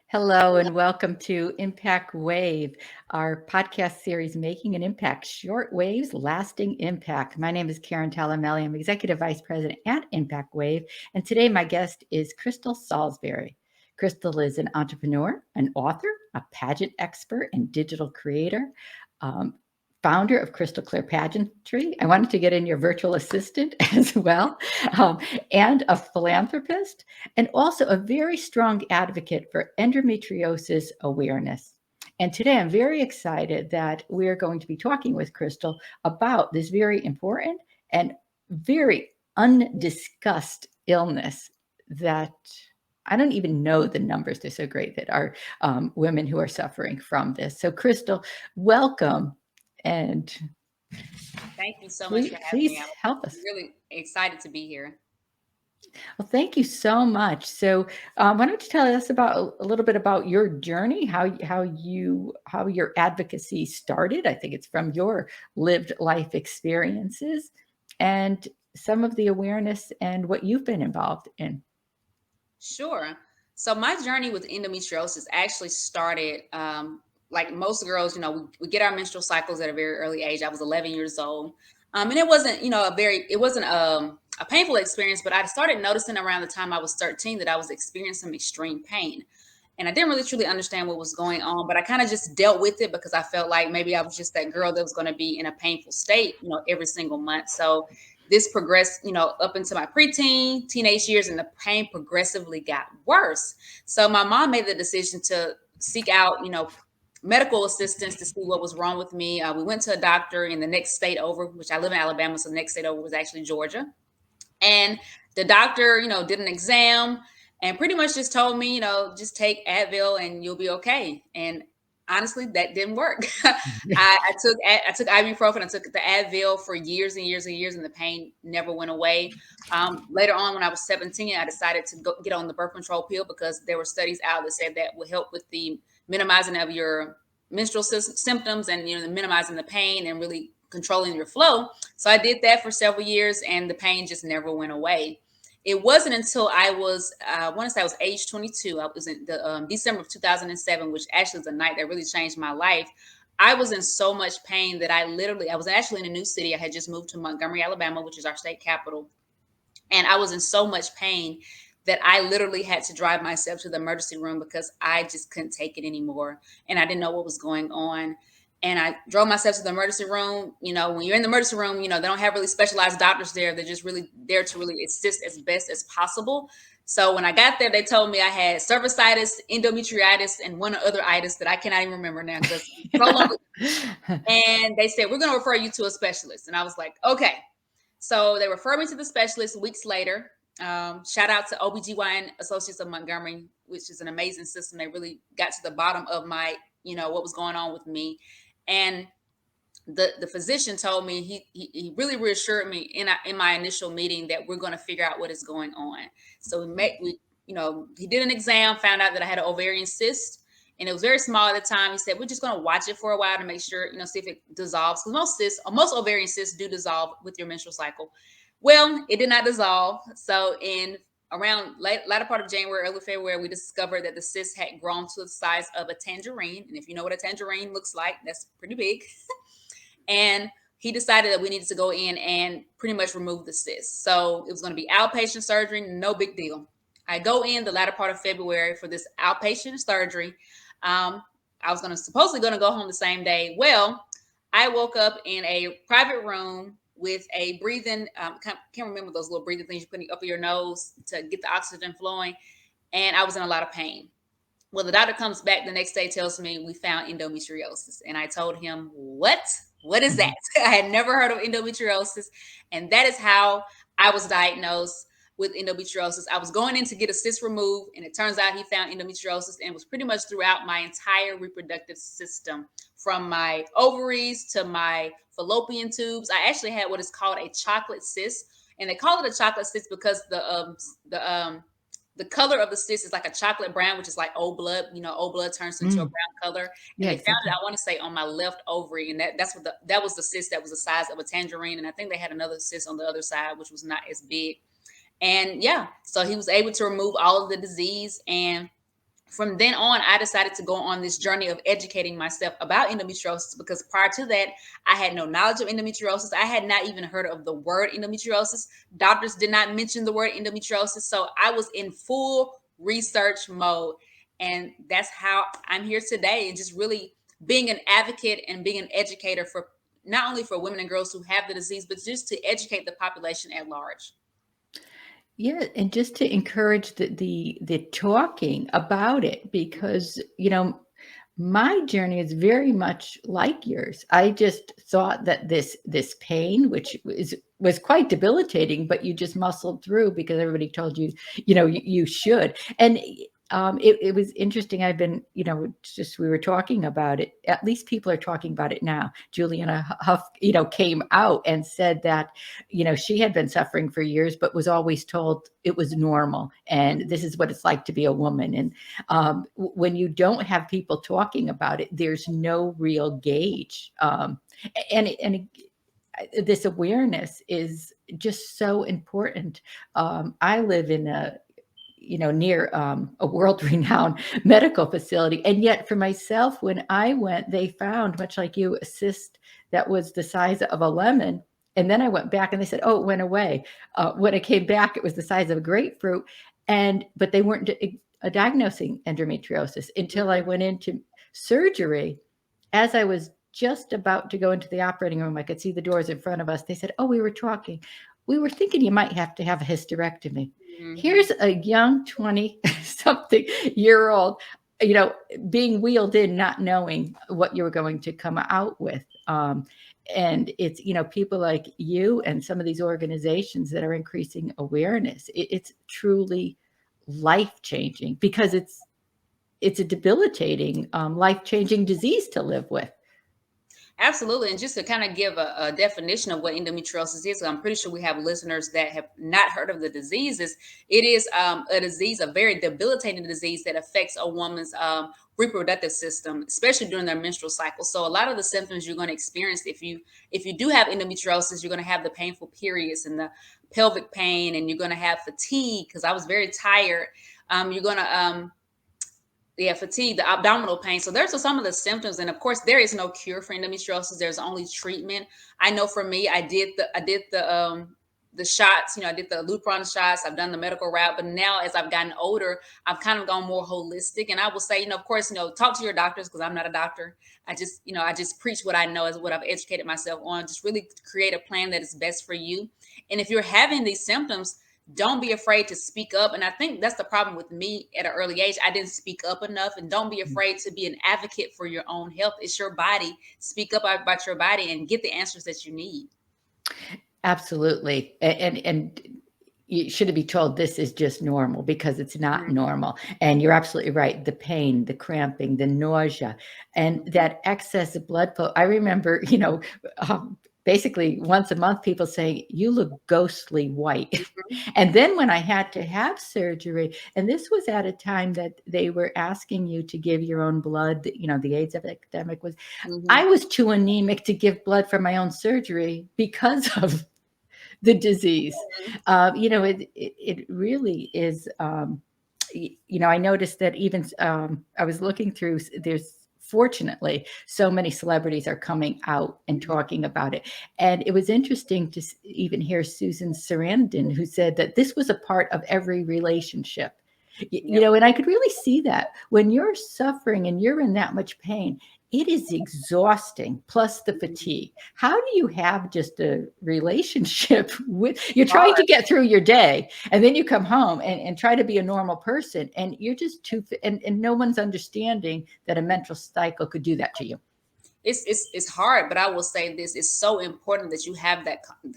Hello and welcome to ImpactWayv, our podcast series, Making an Impact, ShortWayvs, Lasting Impact. My name is Karen Talamelli. I'm Executive Vice President at ImpactWayv, and today my guest is Krystle Saulsberry. Krystle is an entrepreneur, an author, a pageant expert, and digital creator. Founder of Krystle Clear Pageantry. I wanted to get in your virtual assistant as well, and a philanthropist, and also a very strong advocate for endometriosis awareness. And today I'm very excited that we're going to be talking with Krystle about this very important and very undiscussed illness that I don't even know the numbers. They're so great that are women who are suffering from this. So Krystle, welcome. And thank you so much for having me. I'm help us. really excited to be here. Well, thank you so much. So, why don't you tell us about a little bit about your journey, how your advocacy started? I think it's from your lived life experiences, and some of the awareness and what you've been involved in. Sure. So my journey with endometriosis actually started like most girls, we get our menstrual cycles at a very early age. I was 11 years old. And it wasn't, it wasn't a painful experience, but I started noticing around the time I was 13 that I was experiencing some extreme pain. And I didn't really truly understand what was going on, but I kind of just dealt with it because I felt like maybe I was just that girl that was going to be in a painful state, every single month. So this progressed, up into my preteen, teenage years, and the pain progressively got worse. So my mom made the decision to seek out, medical assistance to see what was wrong with me. We went to a doctor in the next state over, which I live in Alabama, so the next state over was actually Georgia. And the doctor, did an exam and pretty much just told me, just take Advil and you'll be okay. And honestly, that didn't work. I took ibuprofen. I took the Advil for years and years and years, and the pain never went away. Later on, when I was 17, I decided to get on the birth control pill because there were studies out that said that would help with the minimizing of your menstrual symptoms and minimizing the pain and really controlling your flow. So I did that for several years, and the pain just never went away. It wasn't until I was, I want to say I was age 22. I was in the December of 2007, which actually was a night that really changed my life. I was in so much pain that I was actually in a new city. I had just moved to Montgomery, Alabama, which is our state capital. And I was in so much pain that I literally had to drive myself to the emergency room because I just couldn't take it anymore. And I didn't know what was going on. And I drove myself to the emergency room. When you're in the emergency room, they don't have really specialized doctors there. They're just really there to really assist as best as possible. So when I got there, they told me I had cervicitis, endometriosis, and one other itis that I cannot even remember now because it's so long. And they said, we're going to refer you to a specialist. And I was like, okay. So they referred me to the specialist weeks later. Shout out to OBGYN Associates of Montgomery, which is an amazing system. They really got to the bottom of my, what was going on with me. And the physician told me, he really reassured me in my initial meeting that we're going to figure out what is going on. So he did an exam, found out that I had an ovarian cyst, and it was very small at the time. He said, we're just going to watch it for a while to make sure, see if it dissolves. Because most ovarian cysts do dissolve with your menstrual cycle. Well, it did not dissolve. So in around latter part of January, early February, we discovered that the cyst had grown to the size of a tangerine. And if you know what a tangerine looks like, that's pretty big. And he decided that we needed to go in and pretty much remove the cyst. So it was going to be outpatient surgery, no big deal. I go in the latter part of February for this outpatient surgery. I was supposedly going to go home the same day. Well, I woke up in a private room with a breathing, can't remember those little breathing things you put up your nose to get the oxygen flowing. And I was in a lot of pain. Well, the doctor comes back the next day, tells me we found endometriosis. And I told him, what? What is that? I had never heard of endometriosis. And that is how I was diagnosed with endometriosis. I was going in to get a cyst removed, and it turns out he found endometriosis, and it was pretty much throughout my entire reproductive system, from my ovaries to my fallopian tubes. I actually had what is called a chocolate cyst, and they call it a chocolate cyst because the color of the cyst is like a chocolate brown, which is like old blood. Old blood turns into a brown color. And Yeah, they found it, I want to say, on my left ovary, and that was the cyst that was the size of a tangerine. And I think they had another cyst on the other side, which was not as big. And yeah, so he was able to remove all of the disease, and From then on, I decided to go on this journey of educating myself about endometriosis, because prior to that, I had no knowledge of endometriosis. I had not even heard of the word endometriosis. Doctors did not mention the word endometriosis. So I was in full research mode. And that's how I'm here today, and just really being an advocate and being an educator for not only for women and girls who have the disease, but just to educate the population at large. Yeah, and just to encourage the talking about it, because my journey is very much like yours. I just thought that this pain, which was quite debilitating, but you just muscled through because everybody told you, you should. And it was interesting. I've been, just we were talking about it. At least people are talking about it now. Juliana Huff, came out and said that, she had been suffering for years, but was always told it was normal. And this is what it's like to be a woman. And when you don't have people talking about it, there's no real gauge. And this awareness is just so important. I live in near a world-renowned medical facility. And yet for myself, when I went, they found, much like you, a cyst that was the size of a lemon. And then I went back and they said, oh, it went away. When I came back, it was the size of a grapefruit. But they weren't diagnosing endometriosis until I went into surgery. As I was just about to go into the operating room, I could see the doors in front of us. They said, oh, we were talking. We were thinking you might have to have a hysterectomy. Here's a young 20-something-year-old, being wheeled in, not knowing what you were going to come out with. And it's, people like you and some of these organizations that are increasing awareness. It's truly life-changing, because it's a debilitating, life-changing disease to live with. Absolutely. And just to kind of give a definition of what endometriosis is, I'm pretty sure we have listeners that have not heard of the diseases. It is a disease, a very debilitating disease that affects a woman's reproductive system, especially during their menstrual cycle. So a lot of the symptoms you're going to experience if you do have endometriosis, you're going to have the painful periods and the pelvic pain, and you're going to have fatigue, because I was very tired. You're going to fatigue, the abdominal pain. So there's some of the symptoms, and of course, there is no cure for endometriosis. There's only treatment. I know for me, I did the shots. I did the Lupron shots. I've done the medical route, but now as I've gotten older, I've kind of gone more holistic. And I will say, of course, talk to your doctors, because I'm not a doctor. I just preach what I know, as what I've educated myself on. Just really create a plan that is best for you. And if you're having these symptoms, don't be afraid to speak up. And I think that's the problem with me at an early age. I didn't speak up enough. And don't be afraid to be an advocate for your own health. It's your body. Speak up about your body and get the answers that you need. Absolutely. And you should be told this is just normal, because it's not normal. And you're absolutely right. The pain, the cramping, the nausea, and that excess of blood flow. I remember, basically once a month, people saying, you look ghostly white. And then when I had to have surgery, and this was at a time that they were asking you to give your own blood, the AIDS epidemic was, I was too anemic to give blood for my own surgery because of the disease. It really is, I noticed that even, I was looking through, there's, fortunately, so many celebrities are coming out and talking about it. And it was interesting to even hear Susan Sarandon, who said that this was a part of every relationship. And I could really see that when you're suffering and you're in that much pain, it is exhausting, plus the fatigue. How do you have just a relationship you're trying to get through your day, and then you come home and try to be a normal person, and you're just and no one's understanding that a mental cycle could do that to you. It's hard, but I will say this: it's so important that you have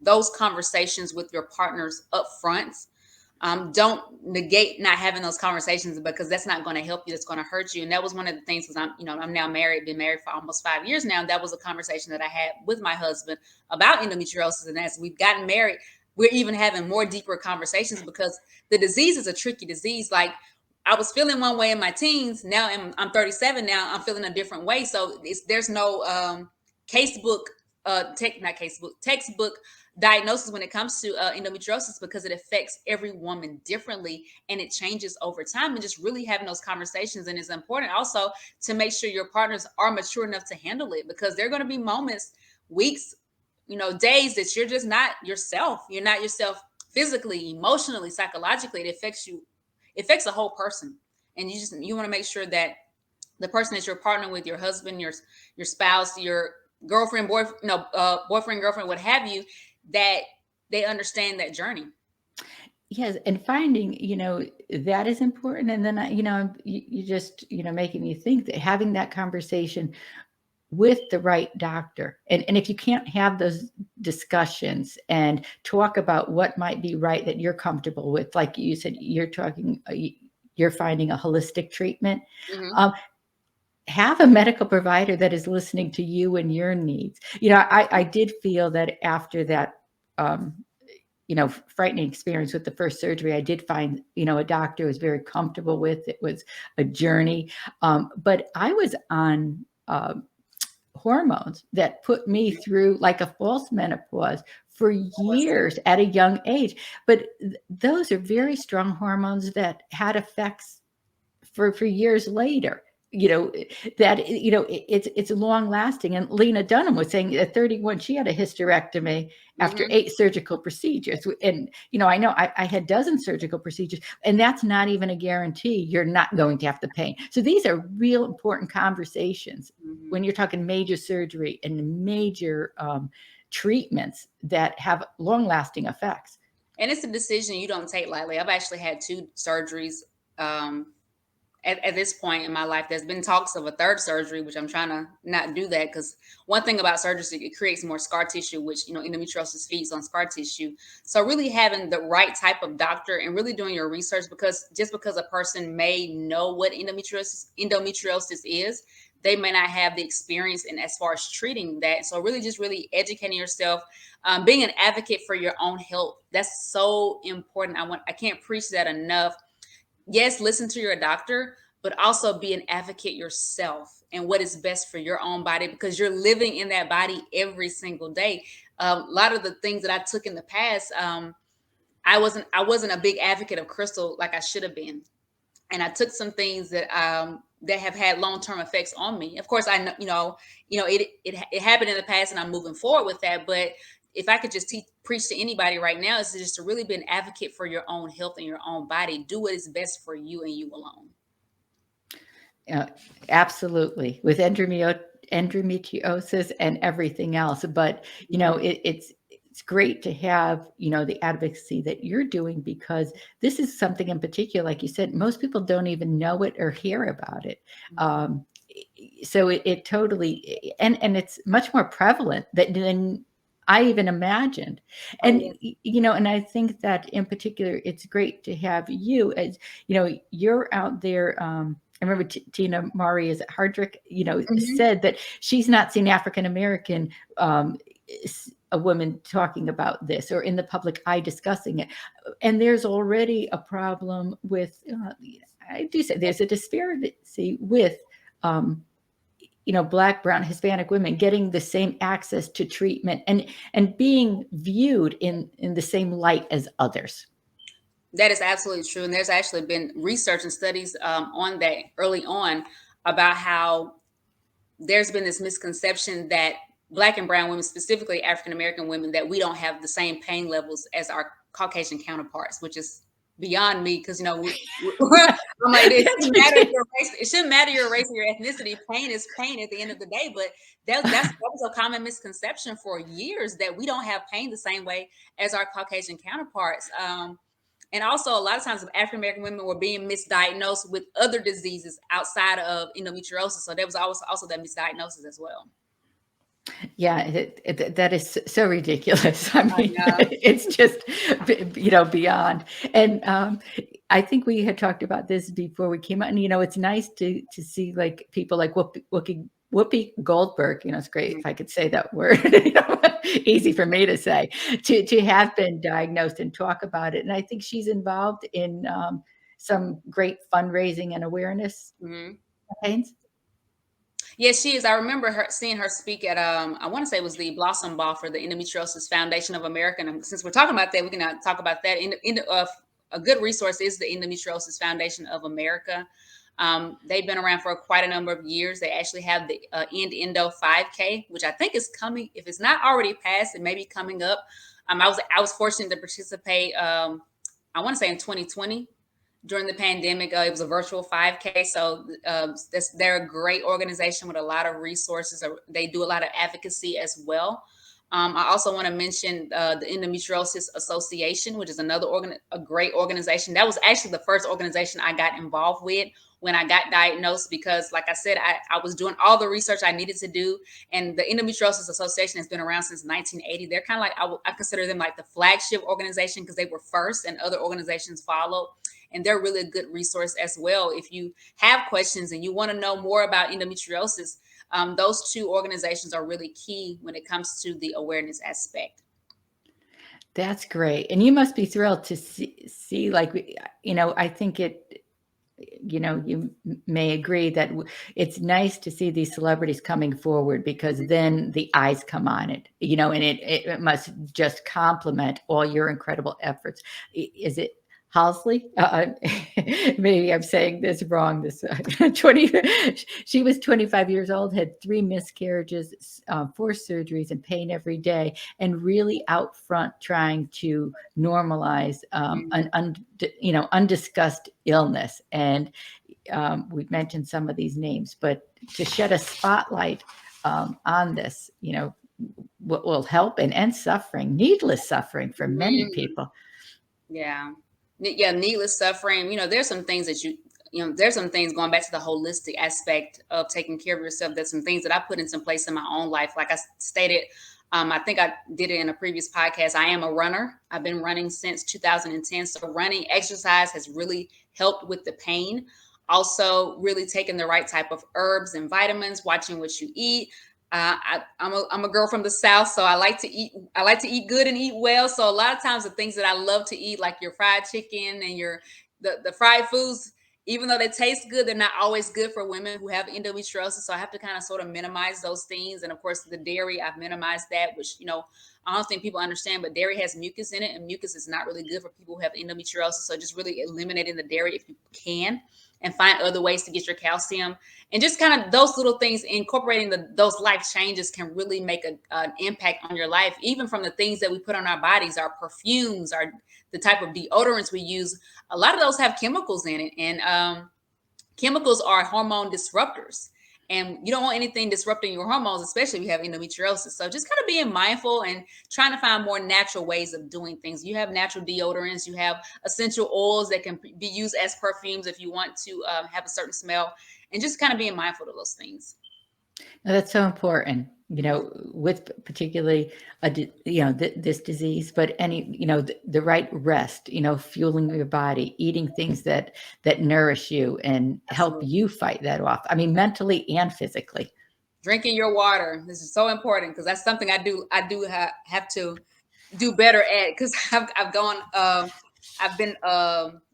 those conversations with your partners up front. Don't negate not having those conversations, because that's not going to help you. It's going to hurt you. And that was one of the things, because I'm now married, been married for almost 5 years now. And that was a conversation that I had with my husband about endometriosis. And as we've gotten married, we're even having more deeper conversations, because the disease is a tricky disease. Like, I was feeling one way in my teens. Now I'm 37 now. I'm feeling a different way. So there's no casebook textbook diagnosis when it comes to endometriosis, because it affects every woman differently and it changes over time, and just really having those conversations. And it's important also to make sure your partners are mature enough to handle it, because there are going to be moments, weeks, days that you're just not yourself. You're not yourself physically, emotionally, psychologically. It affects you. It affects the whole person. And you want to make sure that the person that you're partnering with, your husband, your spouse, your girlfriend, boyfriend, girlfriend, what have you, that they understand that journey. Yes, and finding, that is important. And then, you just, making me think that having that conversation with the right doctor. And if you can't have those discussions and talk about what might be right that you're comfortable with, like you said, you're finding a holistic treatment. Mm-hmm. Have a medical provider that is listening to you and your needs. I did feel that after that, frightening experience with the first surgery, I did find, a doctor I was very comfortable with. It was a journey. But I was on hormones that put me through like a false menopause for years at a young age. But those are very strong hormones that had effects for years later. It's long lasting. And Lena Dunham was saying at 31, she had a hysterectomy after Mm-hmm. 8 surgical procedures. And, I know I had dozens surgical procedures, and that's not even a guarantee you're not going to have the pain. So these are real important conversations Mm-hmm. when you're talking major surgery and major treatments that have long lasting effects. And it's a decision you don't take lightly. I've actually had 2 surgeries. At this point in my life, there's been talks of a 3rd surgery, which I'm trying to not do that, because one thing about surgery is it creates more scar tissue, which, endometriosis feeds on scar tissue. So really having the right type of doctor and really doing your research, because just because a person may know what endometriosis is, they may not have the experience in as far as treating that. So really educating yourself, being an advocate for your own health. That's so important. I can't preach that enough. Yes, listen to your doctor, but also be an advocate yourself and what is best for your own body, because you're living in that body every single day. A lot of the things that I took in the past, I wasn't a big advocate of Krystle like I should have been, and I took some things that have had long term effects on me. Of course, I know it happened in the past, and I'm moving forward with that. But if I could just preach to anybody right now, is just to really be an advocate for your own health and your own body. Do what is best for you and you alone. Absolutely, with endometriosis and everything else. But it's great to have the advocacy that you're doing, because this is something in particular, like you said, most people don't even know it or hear about it. So it totally, and it's much more prevalent than I even imagined. And Oh, and I think that in particular, it's great to have you as you're out there. I remember Tina Mari is Hardrick, yes. said that she's not seen African American a woman talking about this or in the public eye discussing it. And there's already a problem with, I do say there's a disparity with, Black, brown, Hispanic women getting the same access to treatment and being viewed in the same light as others. That is absolutely true. And there's actually been research and studies on that early on, about how there's been this misconception that Black and brown women, specifically African American women, that we don't have the same pain levels as our Caucasian counterparts, which is beyond me, because I'm like, it shouldn't matter your race. It shouldn't matter your race or your ethnicity. Pain is pain at the end of the day. But that was a common misconception for years, that we don't have pain the same way as our Caucasian counterparts. And also, a lot of times, African American women were being misdiagnosed with other diseases outside of endometriosis. So there was also that misdiagnosis as well. Yeah, that is so ridiculous. I I mean, know. it's just, beyond. And I think we had talked about this before we came out. And, it's nice to see like people like Whoopi Goldberg. It's great if I could say that word. Easy for me to say, to have been diagnosed and talk about it. And I think she's involved in some great fundraising and awareness Mhm. campaigns. Yes, she is. I remember seeing her speak at I want to say it was the Blossom Ball for the Endometriosis Foundation of America. And since we're talking about that, we can talk about that. A good resource is the Endometriosis Foundation of America. They've been around for quite a number of years. They actually have the Endo 5K, which I think is coming. If it's not already passed, it may be coming up. I was fortunate to participate. I want to say in 2020 during the pandemic. It was a virtual 5K. So they're a great organization with a lot of resources. They do a lot of advocacy as well. I also want to mention the Endometriosis Association, which is a great organization. That was actually the first organization I got involved with when I got diagnosed, because like I said, I was doing all the research I needed to do. And the Endometriosis Association has been around since 1980. They're kind of like, I consider them like the flagship organization, because they were first and other organizations followed. And they're really a good resource as well. If you have questions and you want to know more about endometriosis, those two organizations are really key when it comes to the awareness aspect. That's great. And you must be thrilled to see like, I think you may agree that it's nice to see these celebrities coming forward, because then the eyes come on it, and it must just complement all your incredible efforts. Is it Halsley? Maybe I'm saying this wrong. 20. She was 25 years old, had 3 miscarriages, 4 surgeries, and pain every day, and really out front trying to normalize an undiscussed illness. And we've mentioned some of these names, but to shed a spotlight on this, will help and end suffering, needless suffering for many people. Yeah, needless suffering. There's some things that there's some things going back to the holistic aspect of taking care of yourself. There's some things that I put in some place in my own life. Like I stated, I think I did it in a previous podcast. I am a runner. I've been running since 2010. So running exercise has really helped with the pain. Also, really taking the right type of herbs and vitamins, watching what you eat. I'm a girl from the South, so I like to eat. I like to eat good and eat well. So a lot of times the things that I love to eat, like your fried chicken and the fried foods, even though they taste good, they're not always good for women who have endometriosis. So I have to kind of sort of minimize those things. And of course, the dairy, I've minimized that, which I don't think people understand, but dairy has mucus in it, and mucus is not really good for people who have endometriosis. So just really eliminating the dairy if you can, and find other ways to get your calcium. And just kind of those little things, incorporating those life changes can really make an impact on your life, even from the things that we put on our bodies, our perfumes, the type of deodorants we use. A lot of those have chemicals in it, and chemicals are hormone disruptors. And you don't want anything disrupting your hormones, especially if you have endometriosis. So just kind of being mindful and trying to find more natural ways of doing things. You have natural deodorants, you have essential oils that can be used as perfumes if you want to have a certain smell, and just kind of being mindful of those things. Now, that's so important, with particularly, this disease, but any, the right rest, fueling your body, eating things that nourish you and help Absolutely. you fight that off. I mean, mentally and physically. Drinking your water. This is so important, because that's something I do have to do better at, because I've been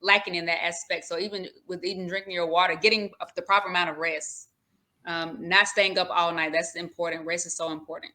lacking in that aspect. So even with drinking your water, getting the proper amount of rest, not staying up all night. That's important. Rest is so important.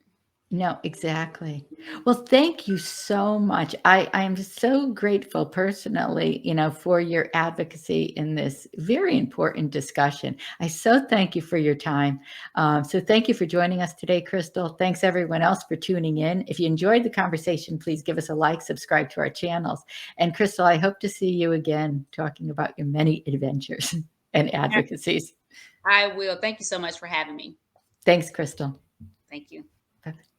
No, exactly. Well, thank you so much. I am so grateful personally, for your advocacy in this very important discussion. I so thank you for your time. So thank you for joining us today, Krystle. Thanks everyone else for tuning in. If you enjoyed the conversation, please give us a like, subscribe to our channels. And Krystle, I hope to see you again talking about your many adventures and advocacies. I will. Thank you so much for having me. Thanks, Krystle. Thank you. Bye-bye.